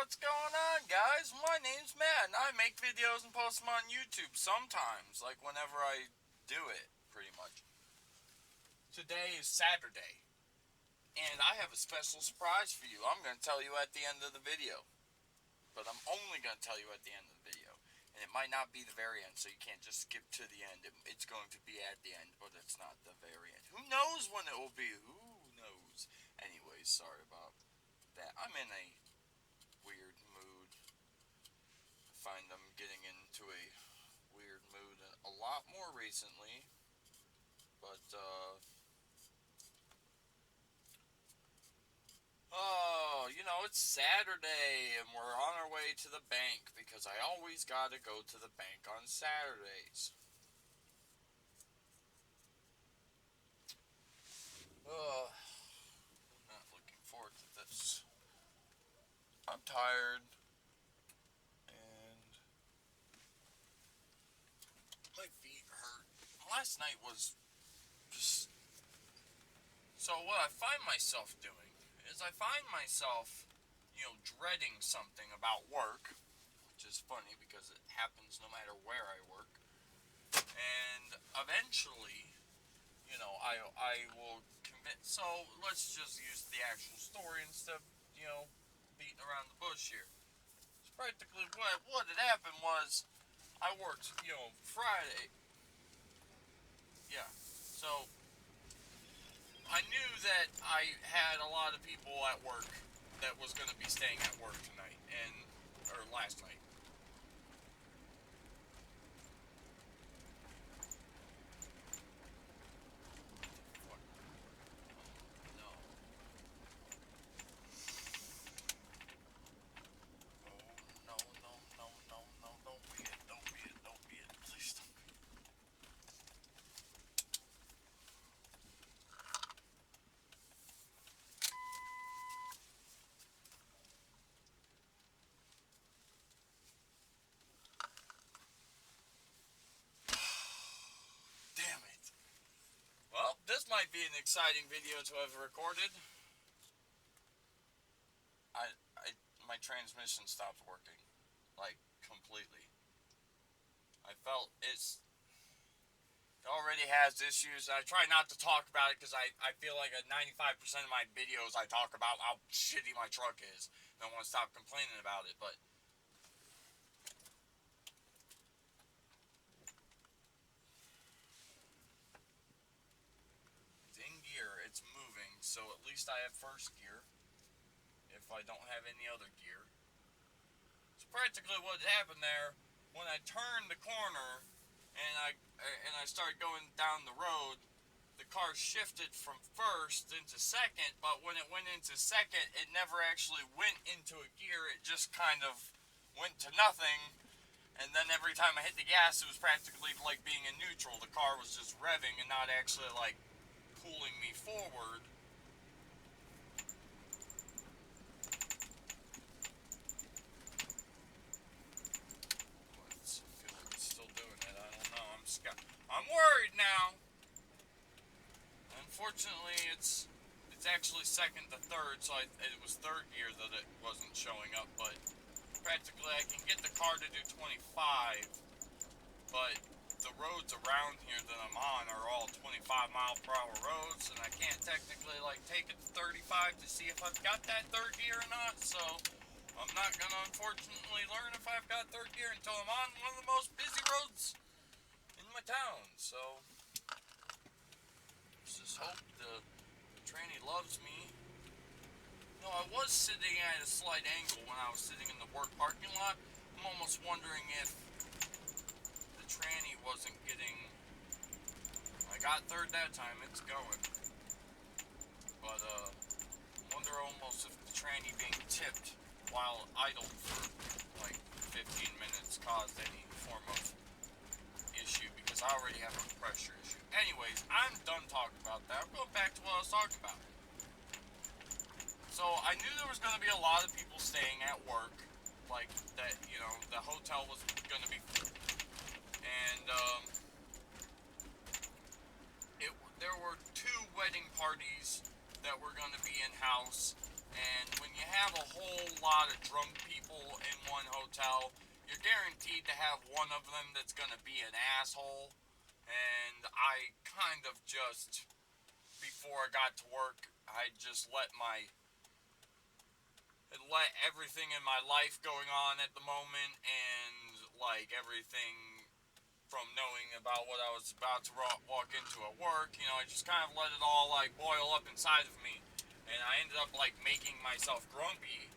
what's going on, guys? My name's Matt, and I make videos and post them on YouTube sometimes, like whenever I do it, pretty much. Today is Saturday, and I have a special surprise for you. I'm going to tell you at the end of the video, but I'm only going to tell you at the end of the video. And it might not be the very end, so you can't just skip to the end. It's going to be at the end, but it's not the very end. Who knows when it will be? Who knows? Anyways, sorry about that. I'm in a weird mood. I find I'm getting into a weird mood a lot more recently. But, it's Saturday and we're on our way to the bank because I always gotta go to the bank on Saturdays. I'm not looking forward to this. I'm tired and my feet hurt. Last night was just... So what I find myself doing is I find myself, dreading something about work, which is funny because it happens no matter where I work. And eventually, I will commit. So let's just use the actual story instead of, beating around the bush here. So practically what had happened was I worked, Friday. Yeah. So I knew that I had a lot of people at work that was going to be staying at work tonight, or last night. What? No. No, no, no, no, no, don't be it, don't be it, don't be it, please don't be it. Damn it. Well, this might be an exciting video to have recorded. My transmission stopped working, like, completely. I felt it already has issues. I try not to talk about it because I feel like at 95% of my videos I talk about how shitty my truck is. I don't want to stop complaining about it, but it's in gear, it's moving, so at least I have first gear if I don't have any other gear. So practically what happened there, when I turned the corner and I started going down the road, the car shifted from first into second, but when it went into second, it never actually went into a gear. It just kind of went to nothing, and then every time I hit the gas, it was practically like being in neutral. The car was just revving and not actually, like, pulling me forward. It's still doing it. I don't know. I'm worried now. Unfortunately, it's actually second to third, so it was third gear that it wasn't showing up, but practically I can get the car to do 25, but the roads around here that I'm on are all 25 mile per hour roads, and I can't technically, like, take it to 35 to see if I've got that third gear or not, so I'm not gonna unfortunately learn if I've got third gear until I'm on one of the most busy roads in my town, so just hope the tranny loves me. No, I was sitting at a slight angle when I was sitting in the work parking lot. I'm almost wondering if the tranny wasn't getting... I got third that time, it's going. But, I wonder almost if the tranny being tipped while idle for, like, 15 minutes caused any form of issue, because I already have a pressure issue. Anyways, I'm done talking about that. I'm going back to what I was talking about. So I knew there was going to be a lot of people staying at work, like that, the hotel was going to be, and there were 2 wedding parties that were going to be in-house, And when you have a whole lot of drunk people in one hotel, you're guaranteed to have one of them that's going to be an asshole. And I kind of just, before I got to work, I just let everything in my life going on at the moment, and like everything from knowing about what I was about to walk into at work, I just kind of let it all like boil up inside of me, and I ended up like making myself grumpy.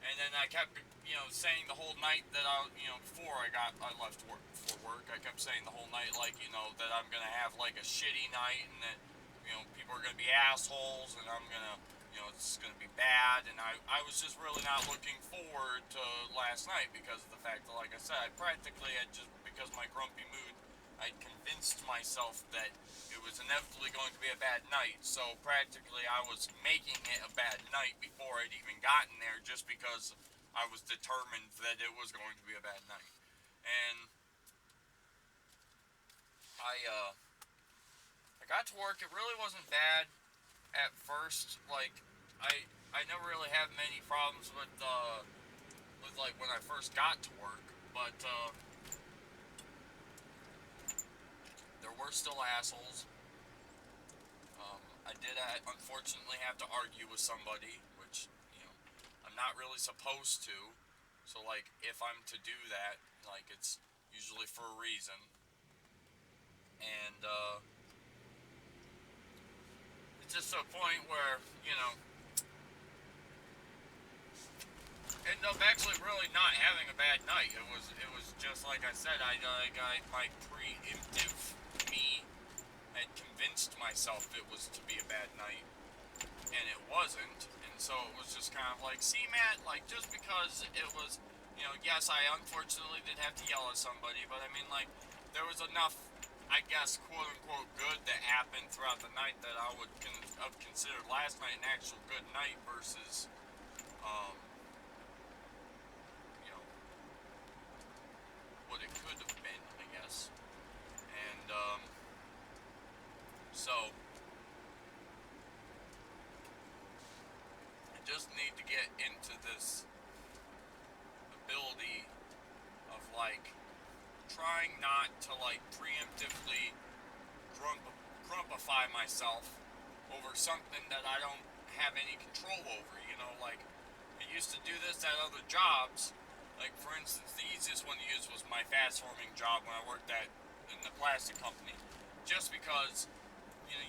And then I kept, saying the whole night that before I left work for work, I kept saying the whole night, like, that I'm gonna have like a shitty night, and that, people are gonna be assholes, and I'm gonna, it's gonna be bad, and I was just really not looking forward to last night because of the fact that, like I said, I practically had just, because of my grumpy mood, I convinced myself that it was inevitably going to be a bad night. So practically, I was making it a bad night before I'd even gotten there, just because I was determined that it was going to be a bad night. And I got to work. It really wasn't bad at first. Like I never really had many problems with like when I first got to work, but there were still assholes. I did unfortunately have to argue with somebody, which, I'm not really supposed to. So, like, if I'm to do that, like, it's usually for a reason. And, it's just a point where, ended up actually really not having a bad night. It was just like I said, my preemptive me had convinced myself it was to be a bad night, and it wasn't. And so it was just kind of like, see, Matt, like, just because it was, yes, I unfortunately did have to yell at somebody, but I mean, like, there was enough, I guess, quote unquote, good that happened throughout the night that I would have considered last night an actual good night versus, um, you know, what it could have been, I guess. And, so, I just need to get into this ability of, like, trying not to, like, preemptively grumpify myself over something that I don't have any control over. Like, I used to do this at other jobs. Like, for instance, the easiest one to use was my fast forming job when I worked in the plastic company. Just because,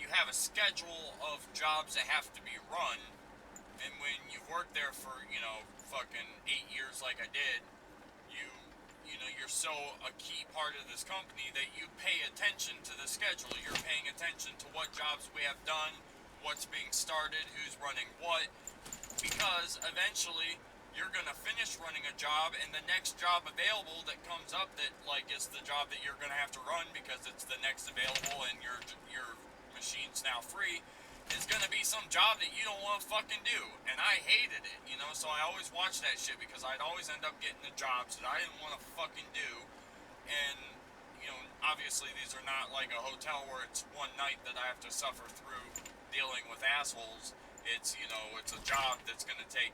you have a schedule of jobs that have to be run, and when you've worked there for, fucking 8 years like I did, you you're so a key part of this company that you pay attention to the schedule. You're paying attention to what jobs we have done, what's being started, who's running what, because eventually you're going to finish running a job, and the next job available that comes up that, like, is the job that you're going to have to run because it's the next available and your machine's now free, is going to be some job that you don't want to fucking do. And I hated it, so I always watched that shit because I'd always end up getting the jobs that I didn't want to fucking do. And, obviously these are not like a hotel where it's one night that I have to suffer through dealing with assholes. It's, it's a job that's going to take,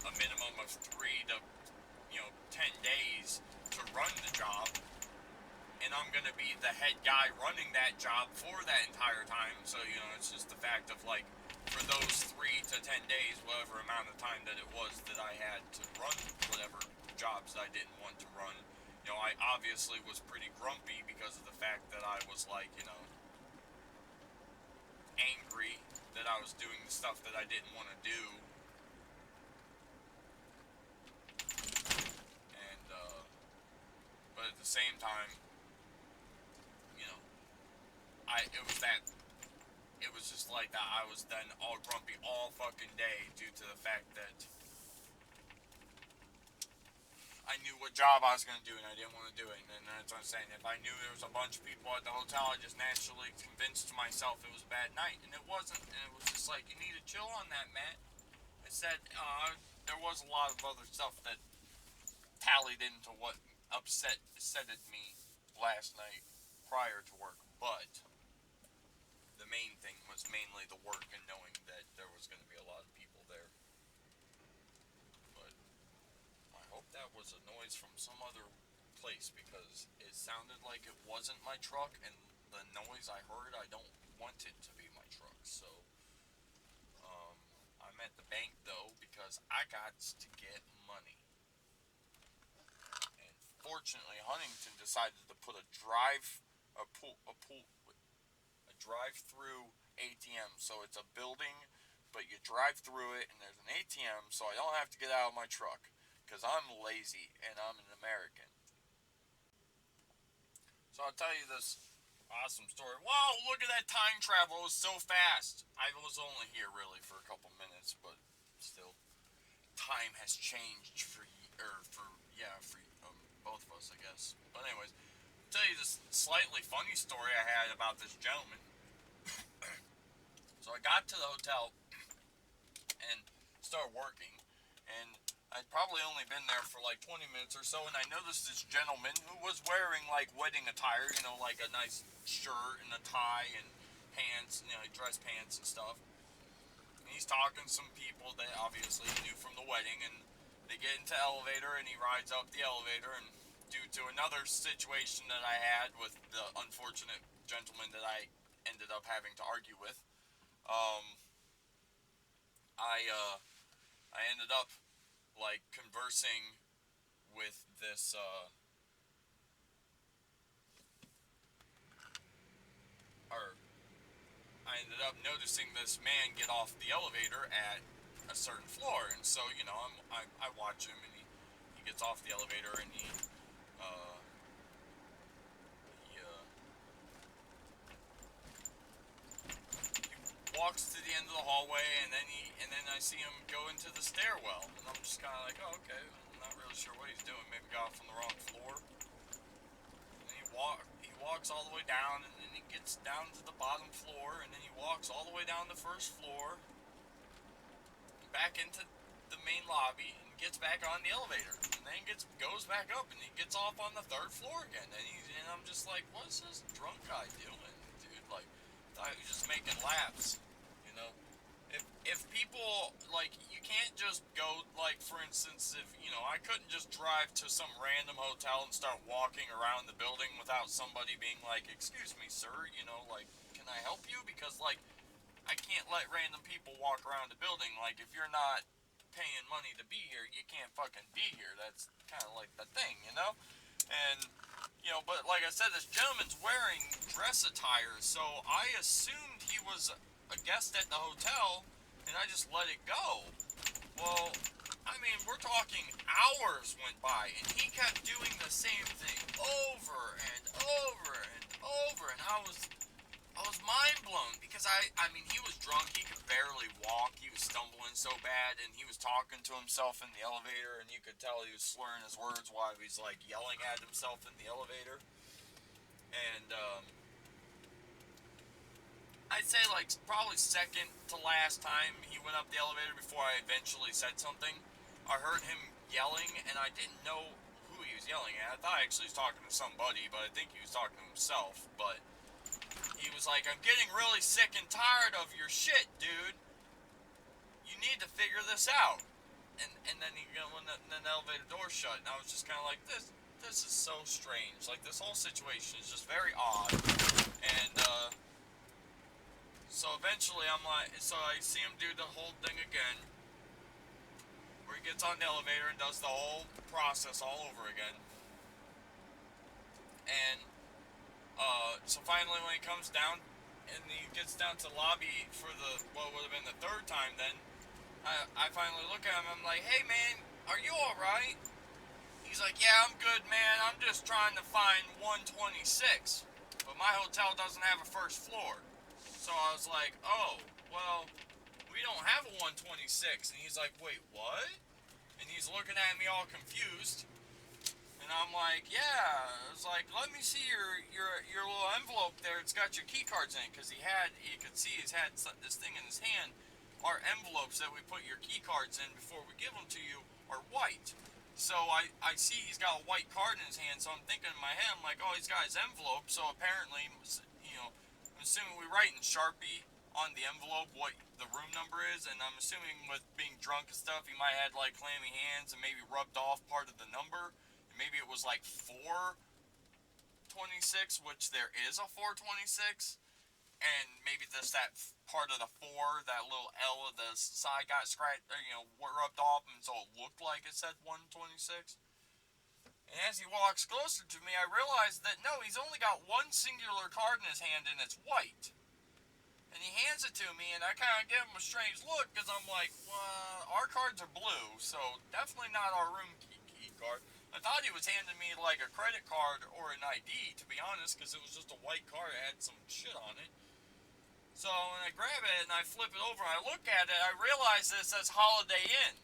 a minimum of 3 to, 10 days to run the job. And I'm going to be the head guy running that job for that entire time. So, it's just the fact of, like, for those 3 to 10 days, whatever amount of time that it was that I had to run whatever jobs that I didn't want to run, I obviously was pretty grumpy because of the fact that I was, like, angry that I was doing the stuff that I didn't want to do. And, but at the same time, it was just like that. I was then all grumpy all fucking day due to the fact that I knew what job I was going to do and I didn't want to do it. And that's what I'm saying. If I knew there was a bunch of people at the hotel, I just naturally convinced myself it was a bad night. And it wasn't. And it was just like, you need to chill on that, Matt. I said, there was a lot of other stuff that tallied into what upsetted me last night prior to work. But the main thing was mainly the work and knowing that there was going to be a lot of people there. hope that was a noise from some other place because it sounded like it wasn't my truck, and the noise I heard, I don't want it to be my truck. So, um, I'm at the bank though because I got to get money. And fortunately, Huntington decided to put a drive-through ATM. So it's a building, but you drive through it, and there's an ATM, so I don't have to get out of my truck because I'm lazy and I'm an American. So I'll tell you this awesome story. Wow, look at that time travel! It was so fast. I was only here really for a couple minutes, but still, time has changed for both of us, I guess. But anyways, I'll tell you this slightly funny story I had about this gentleman. So I got to the hotel and started working, and I'd probably only been there for like 20 minutes or so, and I noticed this gentleman who was wearing like wedding attire, like a nice shirt and a tie and pants, dress pants and stuff. And he's talking to some people that obviously he knew from the wedding, and they get into the elevator, and he rides up the elevator, and due to another situation that I had with the unfortunate gentleman that I ended up having to argue with, um, I ended up like conversing with this or I ended up noticing this man get off the elevator at a certain floor, and so I watch him, and he gets off the elevator, and uh, he walks to the end of the hallway, and then I see him go into the stairwell, and I'm just kind of like, oh, okay, I'm not really sure what he's doing. Maybe got off on the wrong floor. And he walks all the way down, and then he gets down to the bottom floor, and then he walks all the way down the first floor, back into the main lobby, and gets back on the elevator, and then goes back up, and he gets off on the third floor again, and I'm just like, what's this drunk guy doing, dude? Like, I thought he was just making laps, you know. If people, like, you can't just go, like, for instance, if, I couldn't just drive to some random hotel and start walking around the building without somebody being like, excuse me, sir, like, can I help you? Because, like, I can't let random people walk around the building. Like, if you're not paying money to be here, you can't fucking be here. That's kind of like the thing, And, but like I said, this gentleman's wearing dress attire, so I assumed he was a guest at the hotel, and I just let it go. Well, I mean, we're talking hours went by, and he kept doing the same thing over and over and over, and I was mind blown because I mean, he was drunk. He could barely walk. He was stumbling so bad, and he was talking to himself in the elevator, and you could tell he was slurring his words while he was like yelling at himself in the elevator. And I'd say like probably second to last time he went up the elevator before I eventually said something, I heard him yelling, and I didn't know who he was yelling at. I thought actually he was talking to somebody, but I think he was talking to himself. But he was like, I'm getting really sick and tired of your shit, dude. You need to figure this out. And then when the elevator door shut, and I was just kind of like, this is so strange. Like, this whole situation is just very odd. And so eventually so I see him do the whole thing again, where he gets on the elevator and does the whole process all over again. And so finally, when he comes down and he gets down to the lobby for what would have been the third time, then I finally look at him. I'm like, hey man, are you all right? He's like, yeah, I'm good, man. I'm just trying to find 126, but my hotel doesn't have a first floor. So I was like, oh, well, we don't have a 126. And he's like, wait, what? And he's looking at me all confused. And I'm like, yeah. I was like, let me see your little envelope there. It's got your key cards in it, because you could see he's had this thing in his hand. Our envelopes that we put your key cards in before we give them to you are white. So I see he's got a white card in his hand. So I'm thinking in my head, I'm like, oh, he's got his envelope. So apparently, I'm assuming we write in Sharpie on the envelope what the room number is, and I'm assuming with being drunk and stuff, he might have had like clammy hands and maybe rubbed off part of the number. And maybe it was like 426, which there is a 426, and maybe just that part of the four, that little L of the side got scratched, or, rubbed off, and so it looked like it said 126. And as he walks closer to me, I realize that no, he's only got one singular card in his hand, and it's white. And he hands it to me, and I kind of give him a strange look, because I'm like, well, our cards are blue, so definitely not our room key card. I thought he was handing me like a credit card or an ID, to be honest, because it was just a white card that had some shit on it. So when I grab it and I flip it over and I look at it, I realize that it says Holiday Inn.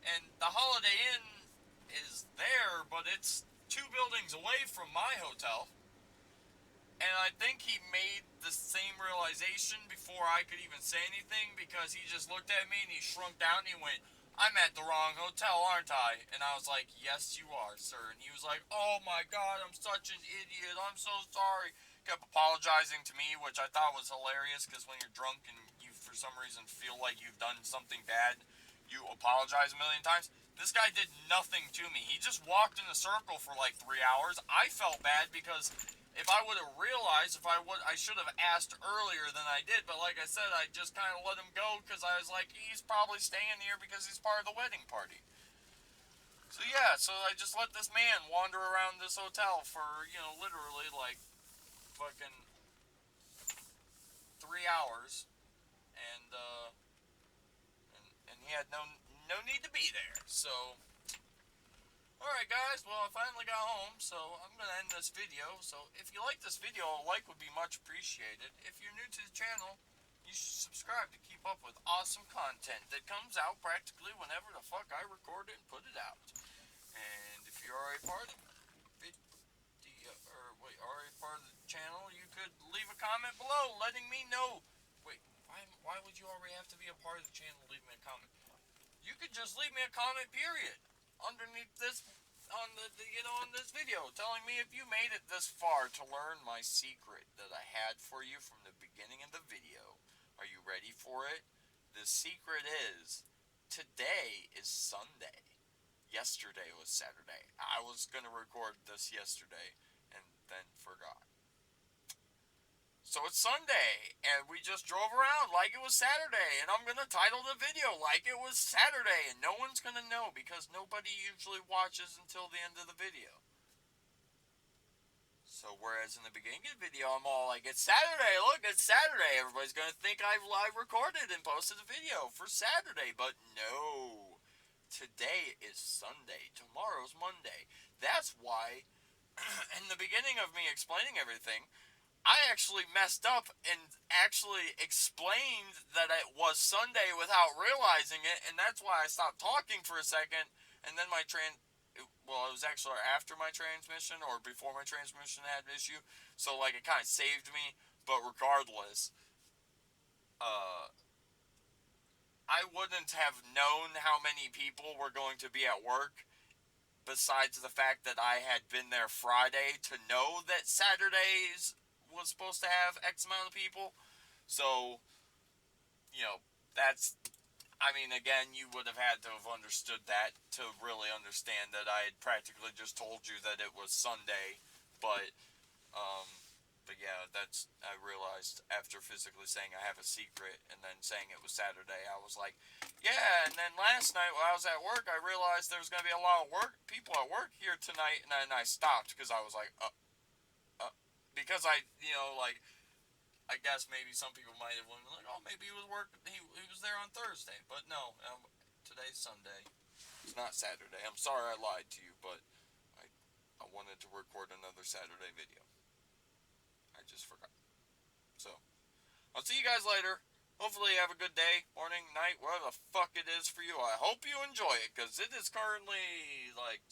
And the Holiday Inn is there, but it's 2 buildings away from my hotel. And I think he made the same realization before I could even say anything, because he just looked at me and he shrunk down and he went, I'm at the wrong hotel, aren't I? And I was like, yes, you are, sir. And he was like, oh my God, I'm such an idiot. I'm so sorry. Kept apologizing to me, which I thought was hilarious, because when you're drunk and you, for some reason, feel like you've done something bad, you apologize a million times. This guy did nothing to me. He just walked in a circle for like 3 hours. I felt bad because if I would have realized, I should have asked earlier than I did. But like I said, I just kind of let him go because I was like, he's probably staying here because he's part of the wedding party. So yeah, so I just let this man wander around this hotel for, literally like fucking 3 hours, and he had no need to be there. So, alright guys, well I finally got home, so I'm going to end this video. So if you like this video, a like would be much appreciated. If you're new to the channel, you should subscribe to keep up with awesome content that comes out practically whenever the fuck I record it and put it out. And if you're already part of the channel, you could leave a comment below letting me know. Wait, why would you already have to be a part of the channel to leave me a comment? You could just leave me a comment, period, underneath this, on on this video, telling me if you made it this far to learn my secret that I had for you from the beginning of the video. Are you ready for it? The secret is, today is Sunday. Yesterday was Saturday. I was gonna record this yesterday and then forgot. So it's Sunday, and we just drove around like it was Saturday, and I'm going to title the video like it was Saturday, and no one's going to know because nobody usually watches until the end of the video. So whereas in the beginning of the video, I'm all like, it's Saturday, look, it's Saturday. Everybody's going to think I've live recorded and posted a video for Saturday, but no. Today is Sunday. Tomorrow's Monday. That's why, in the beginning of me explaining everything, I actually messed up and actually explained that it was Sunday without realizing it, and that's why I stopped talking for a second, and then it was actually after my transmission, or before my transmission had an issue, so, like, it kind of saved me, but regardless, I wouldn't have known how many people were going to be at work, besides the fact that I had been there Friday, to know that Saturdays was supposed to have X amount of people. So, again, you would have had to have understood that to really understand that I had practically just told you that it was Sunday. But yeah, I realized after physically saying I have a secret and then saying it was Saturday, I was like, yeah, and then last night while I was at work, I realized there was going to be a lot of people at work here tonight, and then I stopped because I was like, because I guess maybe some people might have been like, oh, maybe he was there on Thursday, but no, today's Sunday. It's not Saturday. I'm sorry I lied to you, but I wanted to record another Saturday video. I just forgot. So, I'll see you guys later. Hopefully you have a good day, morning, night, whatever the fuck it is for you. I hope you enjoy it, because it is currently, like,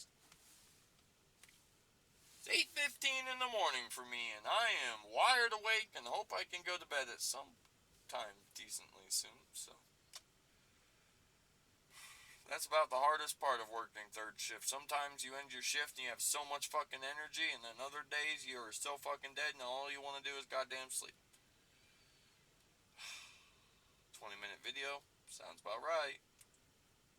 8:15 in the morning for me, and I am wired awake and hope I can go to bed at some time decently soon. So that's about the hardest part of working third shift. Sometimes you end your shift and you have so much fucking energy, and then other days you are so fucking dead and all you want to do is goddamn sleep. 20-minute video. Sounds about right.